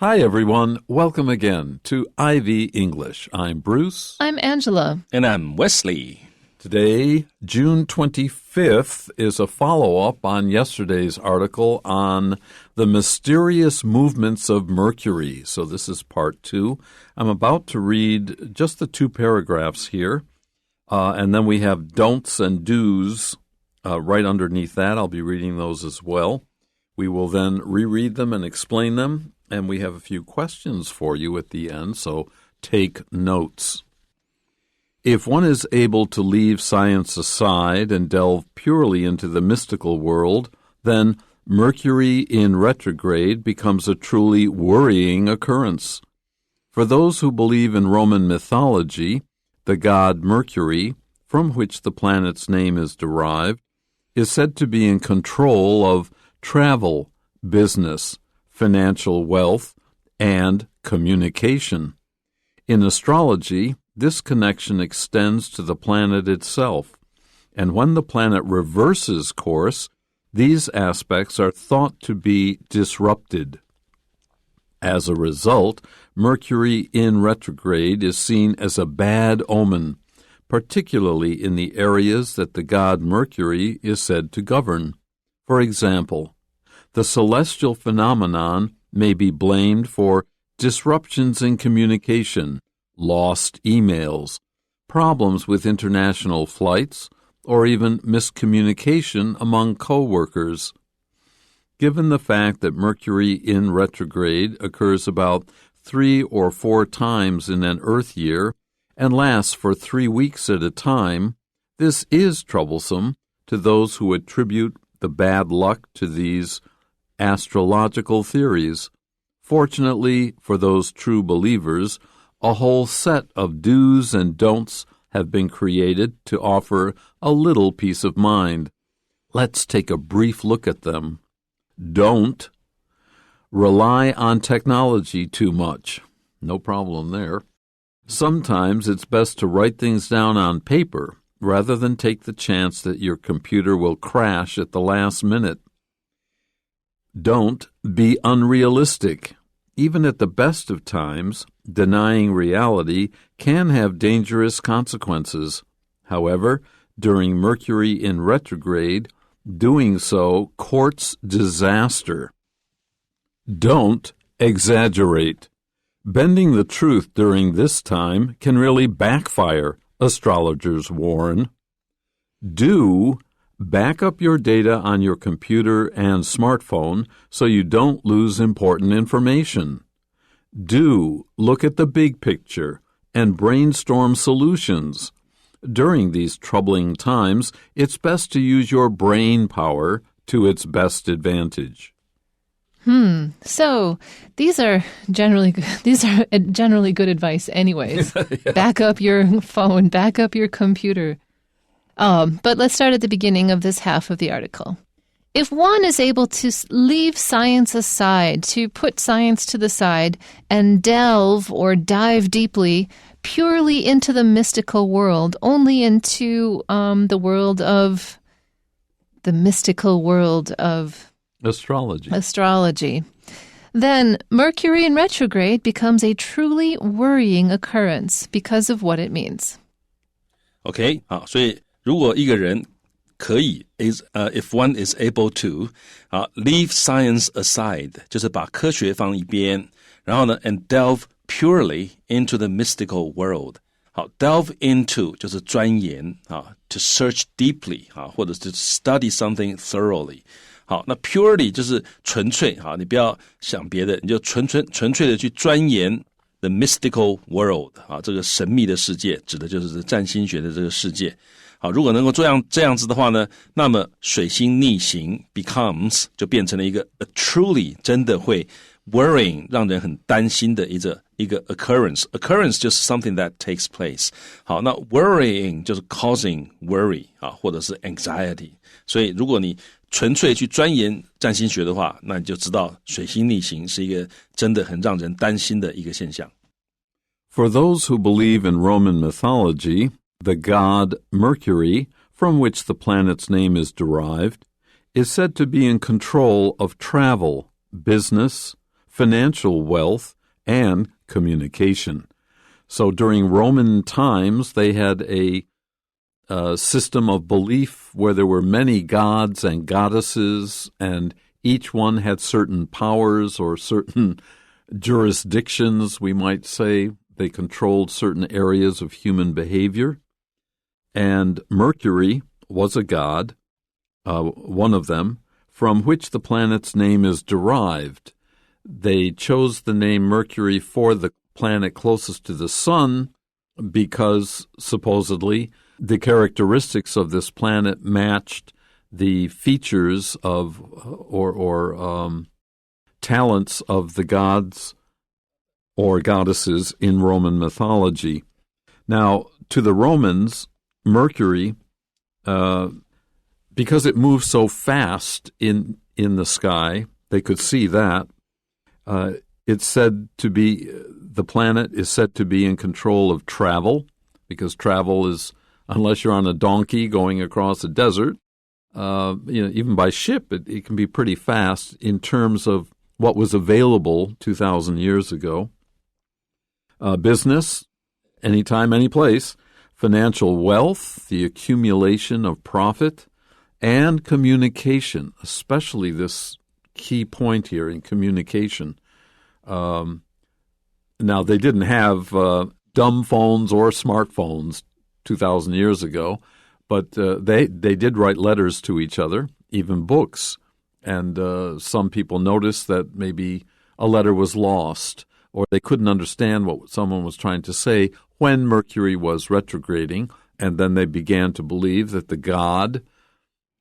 Hi, everyone. Welcome again to Ivy English. I'm Bruce. I'm Angela. And I'm Wesley. Today, June 25th, is a follow-up on yesterday's article on the Mysterious Movements of Mercury. So this is part 2. I'm about to read just the 2 paragraphs here, and then we have don'ts and do's right underneath that. I'll be reading those as well. We will then reread them and explain them, and we have a few questions for you at the end, so take notes. If one is able to leave science aside and delve purely into the mystical world, then Mercury in retrograde becomes a truly worrying occurrence. For those who believe in Roman mythology, the god Mercury, from which the planet's name is derived, is said to be in control of travel, business, financial wealth, and communication. In astrology, this connection extends to the planet itself, and when the planet reverses course, these aspects are thought to be disrupted. As a result, Mercury in retrograde is seen as a bad omen, particularly in the areas that the god Mercury is said to govern. For example, the celestial phenomenon may be blamed for disruptions in communication, lost emails, problems with international flights, or even miscommunication among co-workers. Given the fact that Mercury in retrograde occurs about 3 or 4 times in an Earth year and lasts for 3 weeks at a time, this is troublesome to those who attribute the bad luck to these astrological theories. Fortunately for those true believers, a whole set of do's and don'ts have been created to offer a little peace of mind. Let's take a brief look at them. Don't rely on technology too much. No problem there. Sometimes it's best to write things down on paper rather than take the chance that your computer will crash at the last minute. Don't be unrealistic. Even at the best of times, denying reality can have dangerous consequences. However, during Mercury in retrograde, doing so courts disaster. Don't exaggerate. Bending the truth during this time can really backfire, astrologers warn. Do back up your data on your computer and smartphone so you don't lose important information. Do look at the big picture and brainstorm solutions. During these troubling times, it's best to use your brain power to its best advantage. So these are generally good advice anyways. Yeah. Back up your phone, back up your computer. But let's start at the beginning of this half of the article. If one is able to leave science aside, to put science to the side and delve or dive deeply purely into the mystical world, only into the mystical world of astrology, then Mercury in retrograde becomes a truly worrying occurrence because of what it means. OK, 好，所以如果一个人可以if one is able to leave science aside， 就是把科学放一边，然后呢 and delve purely into the mystical world。好 delve into 就是钻研to search deeply 或者是 study something thoroughly。好，那 purely 就是纯粹你不要想别的，你就纯粹的去钻研 the mystical world 这个神秘的世界，指的就是占星学的这个世界。好，如果能够这样子的话呢，那么水星逆行 becomes 就变成了一个 truly 真的会 worrying 让人很担心的一个 occurrence 就是 something that takes place。好，那 worrying 就是 causing worry 或者是 anxiety。所以如果你纯粹去钻研占星学的话，那你就知道水星逆行是一个真的很让人担心的一个现象。For those who believe in Roman mythology, the god Mercury, from which the planet's name is derived, is said to be in control of travel, business, financial wealth, and communication. So during Roman times, they had a system of belief where there were many gods and goddesses, and each one had certain powers or certain jurisdictions, we might say. They controlled certain areas of human behavior. And Mercury was a god, one of them, from which the planet's name is derived. They chose the name Mercury for the planet closest to the sun because, supposedly, the characteristics of this planet matched the features of or talents of the gods or goddesses in Roman mythology. Now, to the Romans, Mercury, because it moved so fast in the sky, they could see that. It's said to be, the planet is said to be in control of travel, because travel is, unless you're on a donkey going across a desert, even by ship, it can be pretty fast in terms of what was available 2,000 years ago. Business, anytime, any place. Financial wealth, the accumulation of profit, and communication, especially this key point here in communication. Now, they didn't have dumb phones or smartphones 2,000 years ago, but they did write letters to each other, even books. And some people noticed that maybe a letter was lost, or they couldn't understand what someone was trying to say when Mercury was retrograding, and then they began to believe that the god,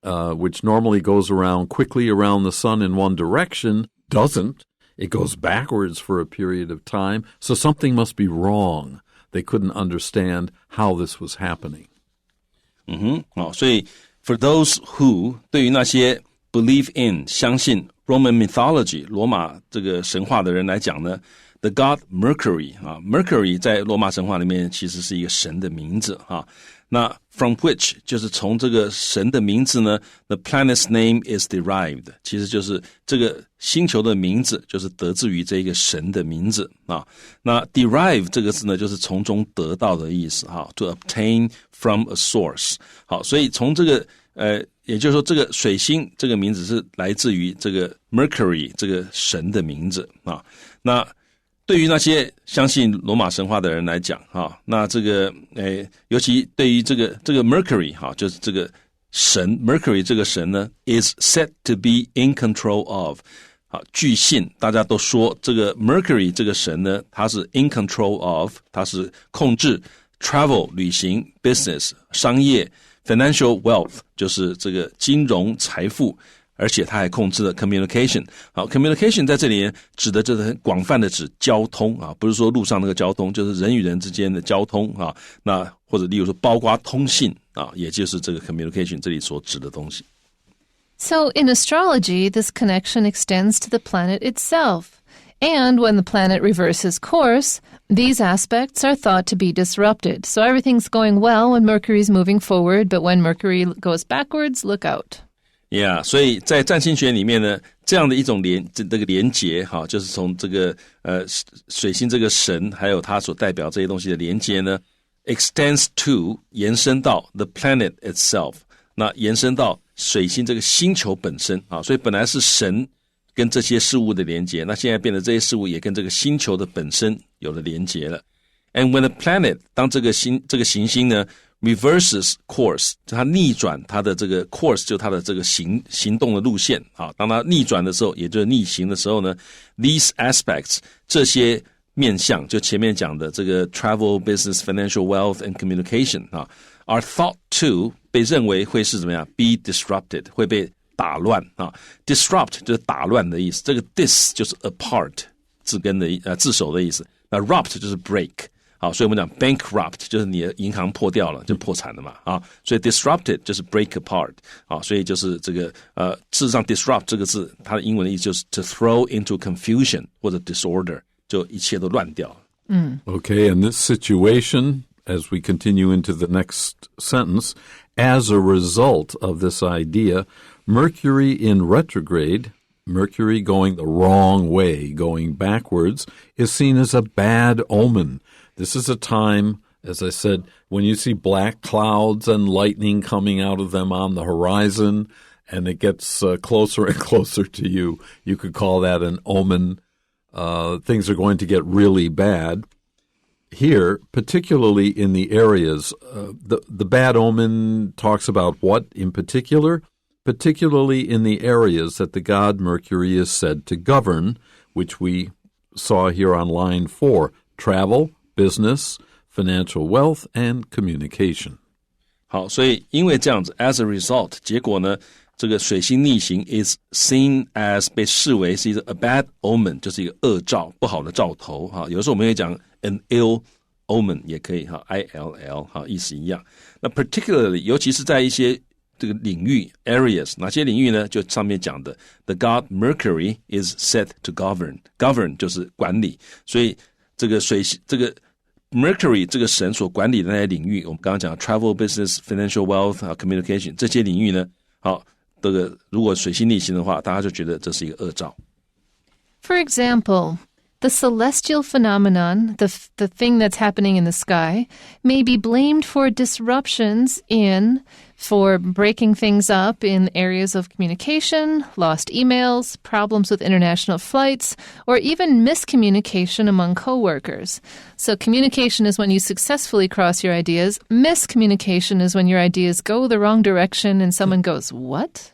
which normally goes around quickly around the sun in one direction, doesn't. It goes backwards for a period of time, so something must be wrong. They couldn't understand how this was happening. 所以 for those who 对于那些 believe in 相信 Roman mythology 罗马这个神话的人来讲呢， the god Mercury Mercury 在罗马神话里面其实是一个神的名字那 from which 就是从这个神的名字呢 the planet's name is derived 其实就是这个星球的名字就是得自于这个神的名字那 derive 这个字呢就是从中得到的意思to obtain from a source 好，所以从这个也就是说这个水星这个名字是来自于这个 Mercury 这个神的名字那对于那些相信罗马神话的人来讲那这个尤其对于这个 Mercury 就是这个神 Mercury 这个神呢 is said to be in control of 据信大家都说这个 Mercury 这个神呢他是 in control of 他是控制 travel 旅行 business 商业 financial wealth 就是这个金融财富而且它还控制了 communication 好 communication 在这里指的就是很广泛的指交通不是说路上那个交通就是人与人之间的交通那或者例如说包括通信也就是这个 communication 这里所指的东西 So in astrology, this connection extends to the planet itself. And when the planet reverses course, these aspects are thought to be disrupted. So everything's going well when Mercury's moving forward, but when Mercury goes backwards, look out. Yeah, 所以在占星学里面呢，这样的一种这个连结就是从这个水星这个神还有它所代表这些东西的连结呢 extends to 延伸到 the planet itself 那延伸到水星这个星球本身所以本来是神跟这些事物的连结那现在变得这些事物也跟这个星球的本身有了连结了 And when the planet 当这个行星呢reverses course 它逆转它的这个 course 就它的这个行动的路线当它逆转的时候也就是逆行的时候呢 these aspects 这些面向就前面讲的这个 travel, business, financial wealth and communication are thought to 被认为会是怎么样 be disrupted 会被打乱disrupt 就是打乱的意思这个 dis 就是 apart 字根的字首的意思那 rupt 就是 break好，所以我们讲 bankrupt 就是你的银行破掉了，就破产了嘛所以 disrupted 就是 break apart 所以就是这个事实上 disrupt 这个字它的英文的意思就是 to throw into confusion 或者 disorder 就一切都乱掉了。Okay, and this situation, as we continue into the next sentence, as a result of this idea, Mercury in retrograde Mercury going the wrong way, going backwards, is seen as a bad omen. This is a time, as I said, when you see black clouds and lightning coming out of them on the horizon, and it gets closer and closer to you, you could call that an omen. Things are going to get really bad. Here, particularly in the areas, the bad omen talks about what in particular? Particularly in the areas that the god Mercury is said to govern, which we saw here on line 4, travel, business, financial wealth, and communication. 好，所以因为这样子 as a result 结果呢，这个水星逆行 is seen as 被视为是一个 a bad omen， 就是一个恶兆，不好的兆头。有的时候我们会讲 an ill omen 也可以 ILL 意思一样。那 particularly 尤其是在一些这个领域 areas， 哪些领域呢？就上面讲的 the god Mercury is set to govern 就是管理，所以这个Mercury 这个神所管理的那些领域，我们刚刚讲 travel, business, financial wealth, communication 这些领域呢，好，这个如果水星逆行的话，大家就觉得这是一个恶兆。For example, the celestial phenomenon, the thing that's happening in the sky, may be blamed for disruptions for breaking things up in areas of communication, lost emails, problems with international flights, or even miscommunication among coworkers. So communication is when you successfully cross your ideas. Miscommunication is when your ideas go the wrong direction and someone goes, what?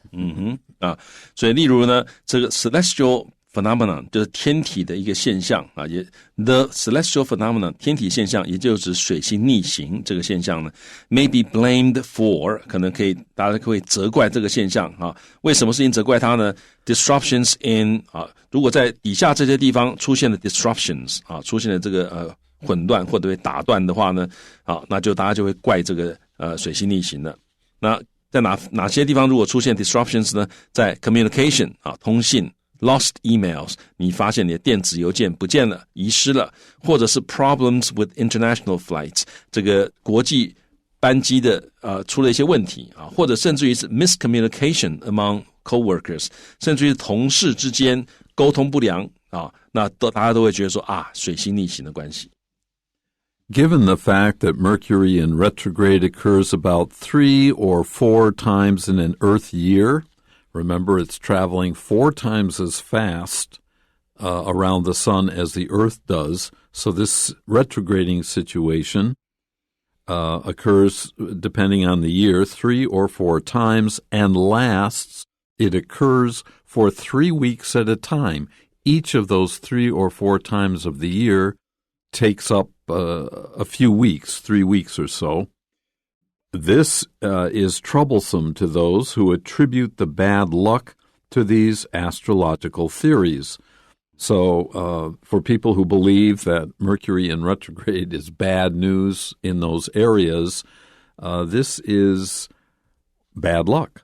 所以例如呢，这个 celestial phenomenon 就是天体的一个现象也 the celestial phenomenon 天体现象，也就是水星逆行这个现象呢 may be blamed for 可能可以大家可以责怪这个现象为什么事情责怪它呢 disruptions in 如果在以下这些地方出现了 disruptions 出现了这个混乱或者被打断的话呢那就大家就会怪这个水星逆行了。那在哪些地方如果出现 disruptions 呢？在 communication 通信Lost emails 你发现你的电子邮件不见了遗失了，或者是 problems with international flights 这个国际班机的出了一些问题或者甚至于是 miscommunication among coworkers 甚至于同事之间沟通不良那大家都会觉得说水星逆行的关系。Given the fact that Mercury in retrograde occurs about 3 or 4 times in an Earth year, remember, it's traveling 4 times as fast around the sun as the Earth does. So this retrograding situation occurs, depending on the year, 3 or 4 times and lasts. It occurs for 3 weeks at a time. Each of those 3 or 4 times of the year takes up a few weeks, 3 weeks or so. This is troublesome to those who attribute the bad luck to these astrological theories. So for people who believe that Mercury in retrograde is bad news in those areas, this is bad luck.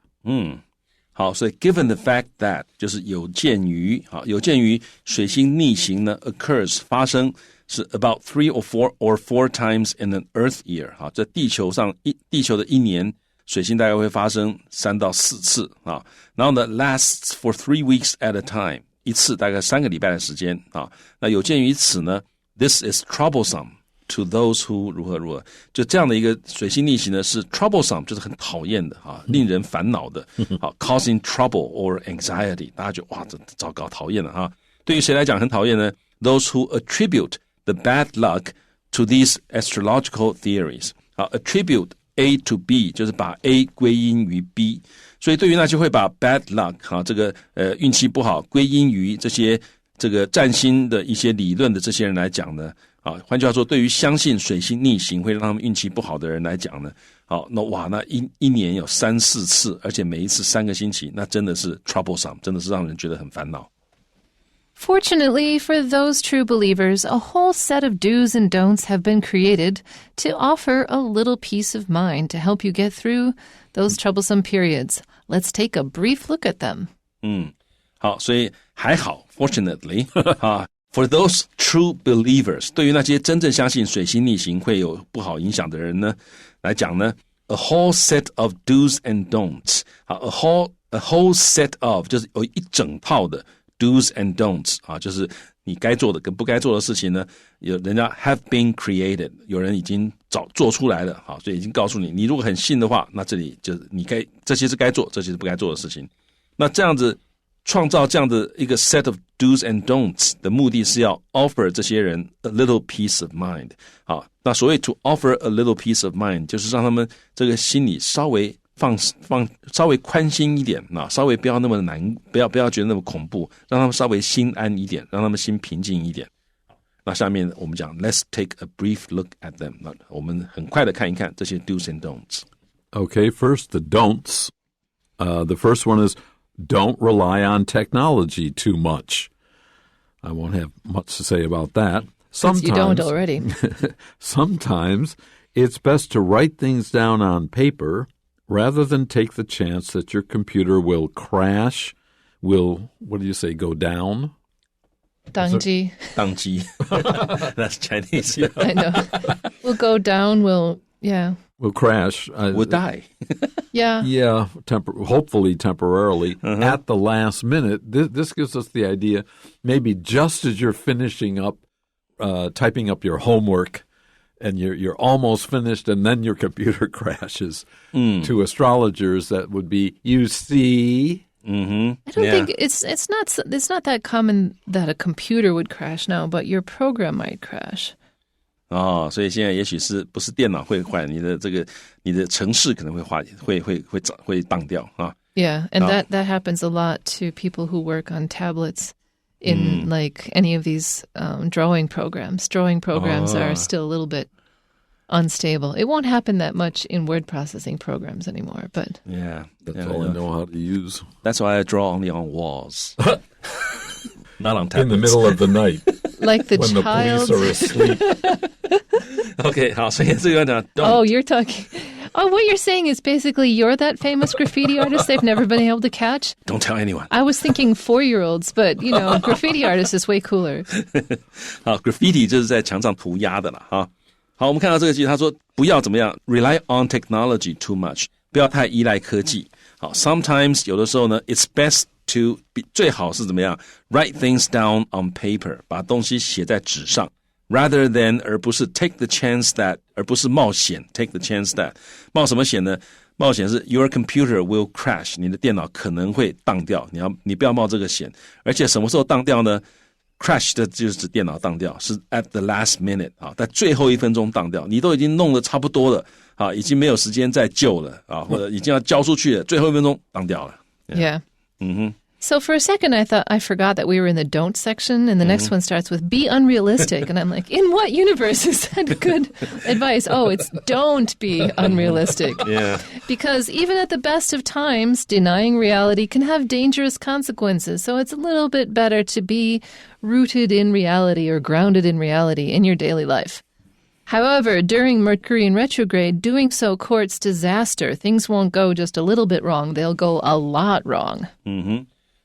好，所以 given the fact that 就是有鉴于水星逆行呢 occurs 发生是 about 3 or 4 times in an Earth year 在地球的一年水星大概会发生3到4次然后呢 lasts for 3 weeks at a time 一次大概3个礼拜的时间那有鉴于此呢 this is troublesome to those who 如何就这样的一个水星逆行呢是 troublesome 就是很讨厌的令人烦恼的causing trouble or anxiety 大家觉得哇这糟糕讨厌了对于谁来讲很讨厌呢 those who attribute the bad luck to these astrological theories attribute A to B 就是把 A 归因于 B 所以对于那些会把 bad luck 这个运气不好归因于这些这个占星的一些理论的这些人来讲呢换句话说对于相信水星逆行会让他们运气不好的人来讲呢那一年有3、4次而且每一次3个星期那真的是 troublesome 真的是让人觉得很烦恼。Fortunately for those true believers, a whole set of do's and don'ts have been created to offer a little peace of mind to help you get through those troublesome periods. Let's take a brief look at them. 好，所以还好 fortunately for those true believers 对于那些真正相信水星逆行会有不好影响的人呢来讲呢 a whole set of do's and don'ts a whole a whole set of 就是有一整套的 do's and don'ts 啊，就是你该做的跟不该做的事情呢，有人家 have been created， 有人已经做出来了，好，所以已经告诉你，你如果很信的话，那这里就是你这些是该做，这些是不该做的事情。那这样子创造这样的一个 set of do's and don'ts 的目的是要 offer 这些人 a little peace of mind。好，那所谓 to offer a little peace of mind 就是让他们这个心里稍微稍微宽心一点，稍微不要那么难，不要觉得那么恐怖，让他们稍微心安一点，让他们心平静一点。那下面我们讲 Let's take a brief look at them。 那我们很快的看一看这些 do's and don'ts。 Okay, first the don'ts. The first one is don't rely on technology too much. I won't have much to say about that. Since you don't already. Sometimes it's best to write things down on paper rather than take the chance that your computer will crash, will, what do you say, go down? 宕机. That's Chinese. I know. We'll go down, we'll crash. We'll die. Yeah, hopefully temporarily at the last minute. This gives us the idea, maybe just as you're finishing up, typing up your homework, and you're almost finished, and then your computer crashes. To astrologers, that would be, you see. I don't think it's not that common that a computer would crash now, but your program might crash. 哦，所以现在也许是不是电脑会坏，你的程式可能会当掉啊。Yeah, and that happens a lot to people who work on tablets in like any of these drawing programs. Drawing programs are still a little bit unstable. It won't happen that much in word processing programs anymore, but that's all I know how to use. That's why I draw only on walls. Not on tablets. In the middle of the night. Like the when child. The police are asleep. Okay, 好，所以这个呢 Oh, you're talking... Oh, what you're saying is basically you're that famous graffiti artist they've never been able to catch? Don't tell anyone. I was thinking 4-year-olds, but, graffiti artist is way cooler. 好 graffiti 就是在墙上涂鸦的啦哈。好，我们看到这个句子，他说不要怎么样 rely on technology too much， 不要太依赖科技。好 sometimes 有的时候呢 it's best to 最好是怎么样 write things down on paper， 把东西写在纸上 rather than 而不是 take the chance that， 而不是冒险 take the chance that。 冒什么险呢？冒险是 your computer will crash， 你的电脑可能会当掉，你不要冒这个险。而且什么时候当掉呢？ crash 的就是指电脑当掉，是 at the last minute 啊，在最后一分钟当掉，你都已经弄得差不多了啊，已经没有时间再救了啊，或者已经要交出去了，最后一分钟当掉了。Yeah. So for a second, I thought I forgot that we were in the don't section, and the next one starts with be unrealistic. And I'm like, in what universe is that good advice? Oh, it's don't be unrealistic. Yeah. Because even at the best of times, denying reality can have dangerous consequences. So it's a little bit better to be rooted in reality or grounded in reality in your daily life. However, during Mercury in retrograde, doing so courts disaster. Things won't go just a little bit wrong. They'll go a lot wrong.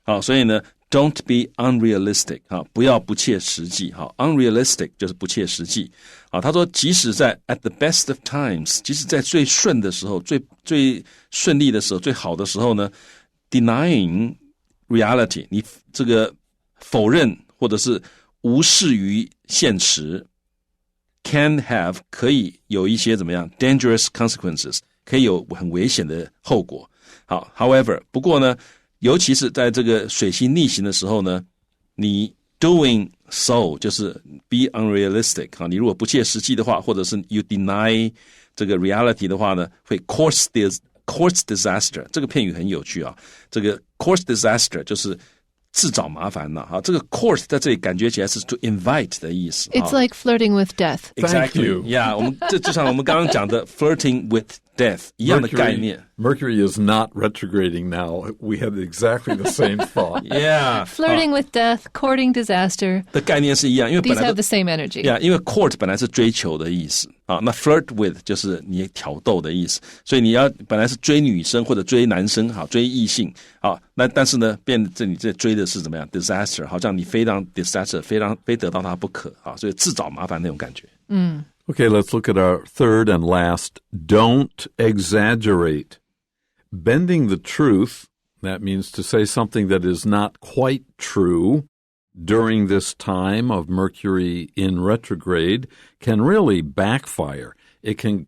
好，所以呢 don't be unrealistic 好，不要不切实际。好 unrealistic 就是不切实际。好，他说即使在 at the best of times， 即使在最顺的时候，最顺利的时候，最好的时候呢 denying reality， 你这个否认或者是无视于现实 can have 可以有一些怎么样 dangerous consequences， 可以有很危险的后果。好 however 不过呢尤其是在这个水星逆行的时候呢，你 doing so 就是 be unrealistic 你如果不切实际的话，或者是 you deny 这个 reality 的话呢，会 cause disaster。 这个片语很有趣啊，这个 cause disaster 就是自找麻烦了哈，这个 court 在这里感觉起来是 to invite 的意思。It's like flirting with death. Exactly. Yeah, 我们就像我们刚刚讲的 flirting with death 一样的概念。Mercury is not retrograding now. We had exactly the same thought. Yeah, Flirting with death, courting disaster. 的概念是一样，因为本 These 来 have the same energy. Yeah, 因为 court 本来是追求的意思啊，那 flirt with 就是你挑逗的意思，所以你要本来是追女生或者追男生，好追异性，好，那但是呢，你这追的是怎么样 disaster， 好像你非让 disaster 非得到它不可啊，所以自找麻烦那种感觉。Okay, let's look at our third and last. Don't exaggerate. Bending the truth That means to say something that is not quite true during this time of Mercury in retrograde can really backfire. It can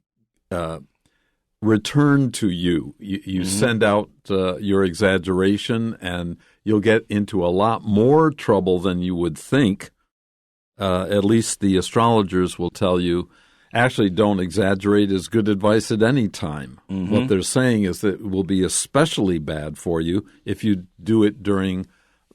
return to you. You send out your exaggeration, and you'll get into a lot more trouble than you would think. At least the astrologers will tell you, actually, don't exaggerate is good advice at any time. What they're saying is that it will be especially bad for you if you do it during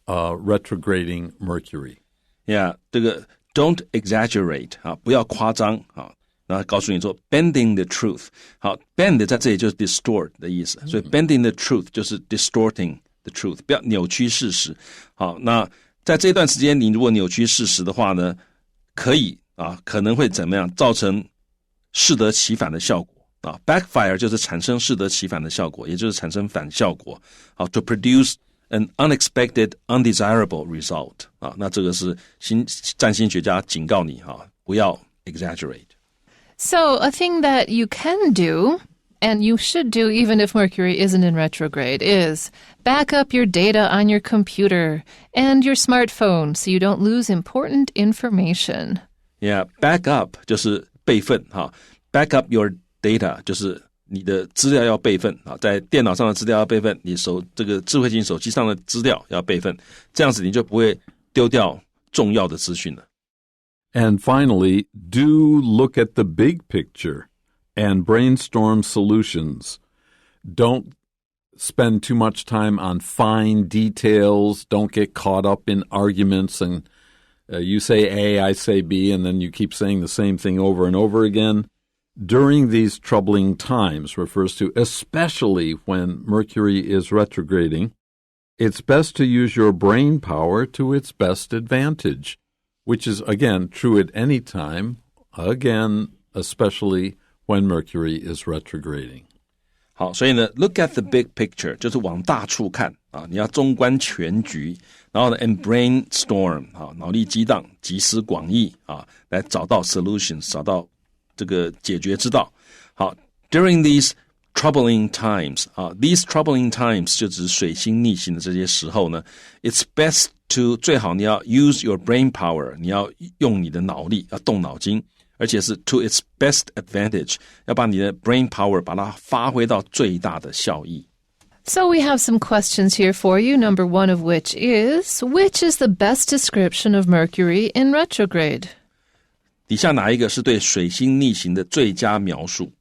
retrograding Mercury. Yeah, 这个 don't exaggerate 啊，不要夸张啊。然后告诉你说 bending the truth。好 ，bend 在这里就是 distort 的意思，所以 bending the truth 就是 distorting the truth， 不要扭曲事实。好，那在这段时间你如果扭曲事实的话呢，可能会怎么样？造成适得其反的效果啊。backfire 就是产生适得其反的效果，也就是产生反效果。好 ，to produce an unexpected, undesirable result 啊，那这个是占星学家警告你哈，不要 exaggerate。So a thing that you can do, and you should do even if Mercury isn't in retrograde, is back up your data on your computer and your smartphone so you don't lose important information. Yeah, back up 就是备份哈 ，back up your data 就是你的资料要备份啊，在电脑上的资料要备份，你这个智慧型手机上的资料要备份，这样子你就不会丢掉重要的资讯了。And finally, do look at the big picture and brainstorm solutions. Don't spend too much time on fine details. Don't get caught up in arguments and you say A, I say B, and then you keep saying the same thing over and over again. During these troubling times refers to especially when Mercury is retrograding. It's best to use your brain power to its best advantage.Which is, again, true at any time, again, especially when Mercury is retrograding. 好，所以呢 ，look at the big picture 就是往大处看啊，你要纵观全局，然后呢 ，and brainstorm 啊，脑力激荡，集思广益啊，来找到 solutions， 找到这个解决之道。好 ，during these troubling times 啊 ，these troubling times 就指水星逆行的这些时候呢 ，it's best to 最好你要 use your brain power， 你要用你的脑力，要动脑筋，而且是 to its best advantage， 要把你的 brain power 把它发挥到最大的效益。So we have some questions here for you, number one of which is the best description of Mercury in retrograde? 底下哪一个是对水星逆行的最佳描述？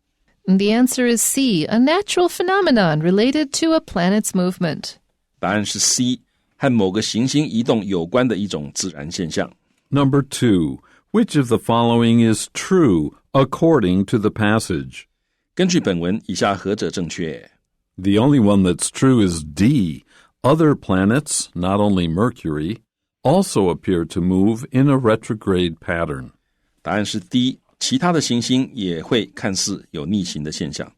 The answer is C, a natural phenomenon related to a planet's movement. 答案是 C， 和某个行星移动有关的一种自然现象。Number 2, which of the following is true according to the passage? 根据本文，以下何者正确？ The only one that's true is D. Other planets, not only Mercury, also appear to move in a retrograde pattern. 答案是 D， 其他的行星也会看似有逆行的现象。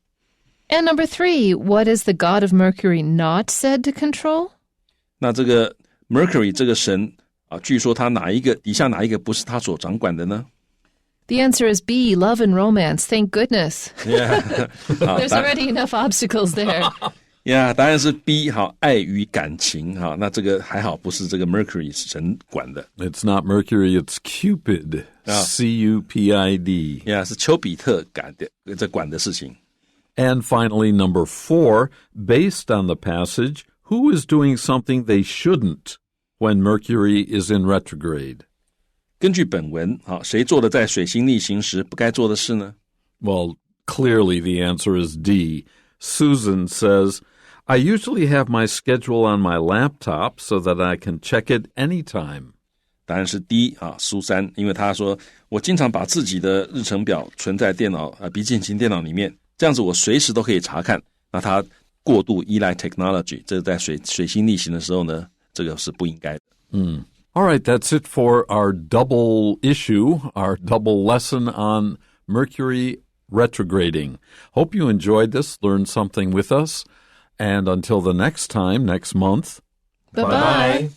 And number 3, what is the god of Mercury not said to control? 那这个 Mercury 这个神啊，据说他底下哪一个不是他所掌管的呢？ The answer is B, love and romance. Thank goodness. Yeah. There's already enough obstacles there. Yeah, 答案是 B， 好，爱与感情，好，那这个还好不是这个 Mercury 神管的。It's not Mercury, it's Cupid. C-U-P-I-D. Yeah, 是丘比特管的事情。And finally, number 4, based on the passage, who is doing something they shouldn't when Mercury is in retrograde? 根据本文，好，谁做了在水星逆行时不该做的事呢？ Well, clearly the answer is D. Susan says, I usually have my schedule on my laptop so that I can check it anytime. 答案是 D 啊，苏珊，因为她说我经常把自己的日程表存在笔记型电脑里面，这样子我随时都可以查看。那她过度依赖 technology， 这在水星逆行的时候呢，这个是不应该的。All right, that's it for our double issue, our double lesson on Mercury retrograding. Hope you enjoyed this, learned something with us, and until the next time, next month. Bye-bye.